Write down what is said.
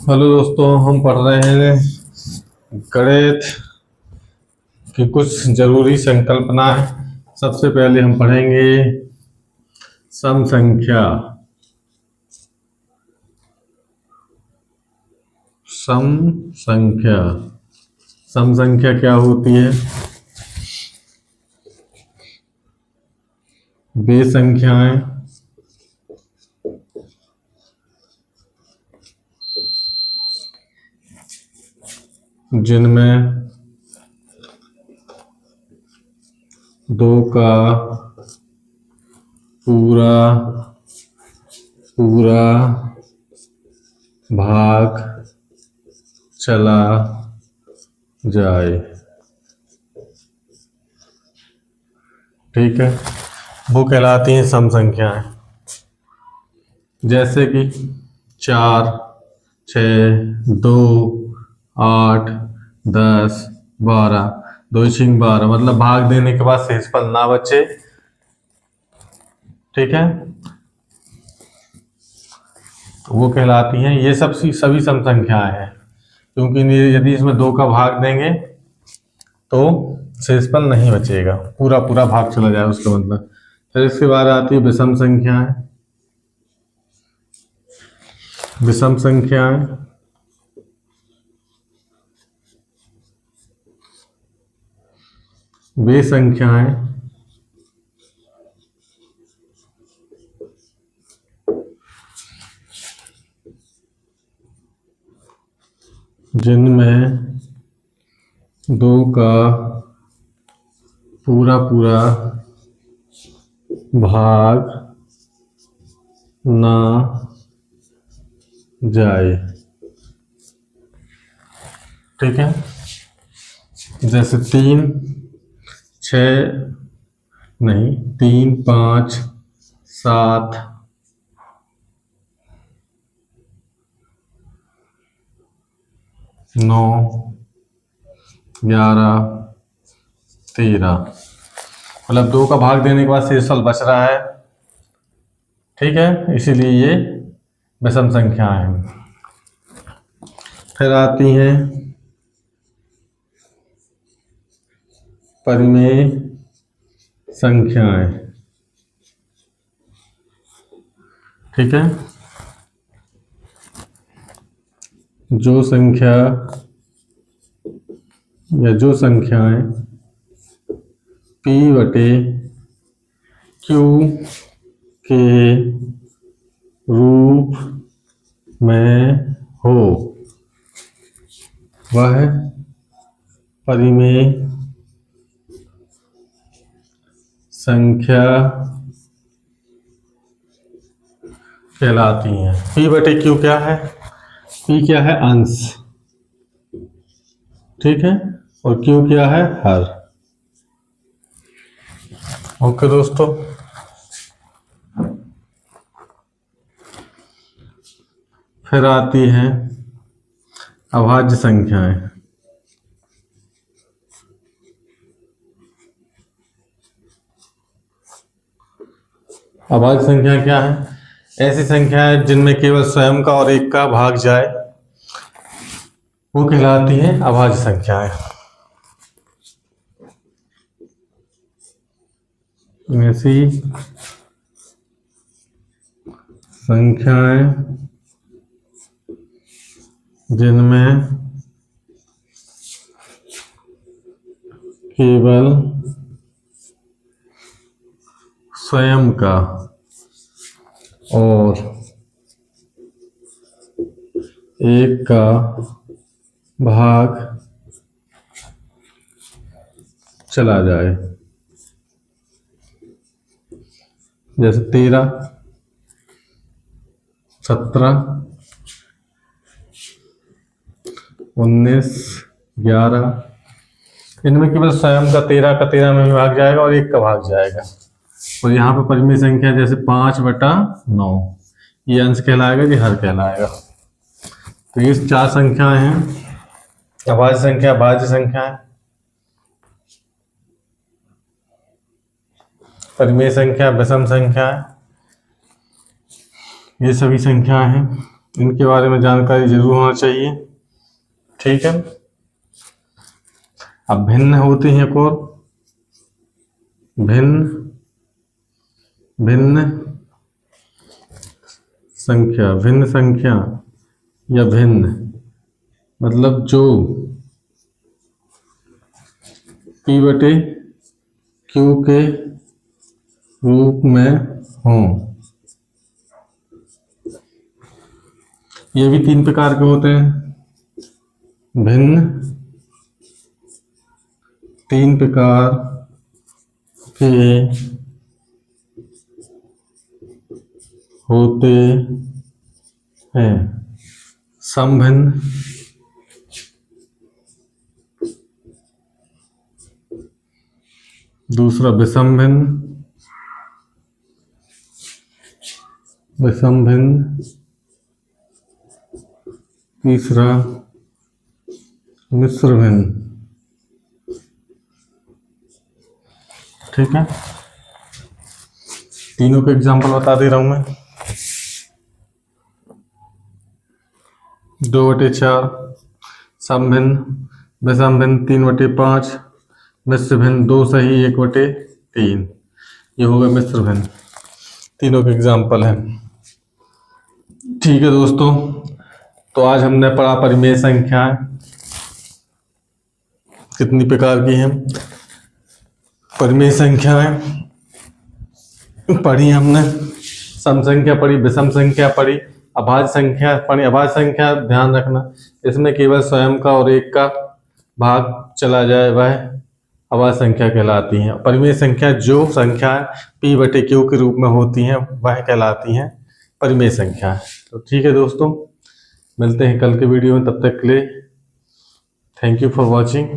Hello दोस्तों, हम पढ़ रहे हैं गणित की कुछ जरूरी संकल्पनाएं। सबसे पहले हम पढ़ेंगे सम संख्या। सम संख्या सम संख्या क्या होती है? वे संख्याएं जिनमें दो का पूरा पूरा भाग चला जाए। ठीक है, वो कहलाती हैं सम संख्याएं। जैसे कि 4, 6, 2, 8, 10, 12। दो छिंग 12 मतलब भाग देने के बाद शेषफल ना बचे। ठीक है, तो वो कहलाती हैं। ये सब सभी सम संख्याएं हैं, क्योंकि यदि इसमें 2 का भाग देंगे तो शेषफल नहीं बचेगा, पूरा पूरा भाग चला जाए उसका मतलब। फिर इसके बाद आती है विषम संख्याएं। विषम संख्याएं वे संख्याएं जिनमें 2 का पूरा पूरा भाग ना जाए। ठीक है, जैसे 3, 6 नहीं, 3, 5, 7, 9, 11, 13। मतलब 2 का भाग देने के बाद शेषफल बच रहा है। ठीक है, इसीलिए ये विषम संख्याएं हैं। फिर आती हैं परिमेय संख्याएं। ठीक है, जो संख्या या जो संख्याएं P बटे Q के रूप में हो, वह परिमेय संख्या कहलाती हैं। P बटे Q क्या है? P क्या है? अंश। ठीक है, और Q क्या है? हर। ओके दोस्तों, फिर आती हैं अभाज्य संख्याएं। अभाज्य संख्या क्या है? ऐसी संख्या है जिनमें केवल स्वयं का और एक का भाग जाए, वो कहलाती हैं अभाज्य संख्याएं। ऐसी संख्याएं जिनमें केवल स्वयं का और एक का भाग चला जाए। जैसे 13, 17, 19, 11। इनमें केवल स्वयं का 13 का 13 में भाग जाएगा और एक का भाग जाएगा। और यहाँ पे परिमेय संख्या जैसे 5/9, ये अंश कहलाएगा, ये हर कहलाएगा। तो ये 4 संख्याएं हैं। अभाज्य संख्या, भाज्य संख्या है, परिमेय संख्या, विषम संख्या है, ये सभी संख्याएं हैं, इनके बारे में जानकारी जरूर होना चाहिए। ठीक है। अब भिन्न होती हैं एक और, भिन्न संख्या, भिन्न संख्या या भिन्न मतलब जो P/Q के रूप में हों। ये भी 3 प्रकार के होते हैं। भिन्न 3 प्रकार के होते हैं। समभिन्न, दूसरा विषम भिन्न, तीसरा मिश्र भिन्न। ठीक है। तीनों के एग्जाम्पल बता दे रहा हूं मैं। 2/4 समभिन्न, विषम भिन्न 3/5, मिश्र भिन्न 2 सही 1/3। ये हो गया मिश्र भिन्न, तीनों के एग्जाम्पल हैं। ठीक है दोस्तों, तो आज हमने पढ़ा परिमेय संख्याएं कितनी प्रकार की हैं। परिमेय संख्याएं पढ़ी हमने, सम संख्या पढ़ी, विषम संख्या पढ़ी, अभाज्य संख्या पढ़ी। अभाज्य संख्या ध्यान रखना, इसमें केवल स्वयं का और एक का भाग चला जाए वह अभाज्य संख्या कहलाती हैं। परिमेय संख्या जो संख्याएं P/Q के रूप में होती हैं वह कहलाती हैं परिमेय संख्या। तो ठीक है दोस्तों, मिलते हैं कल के वीडियो में, तब तक के लिए थैंक यू फॉर वॉचिंग।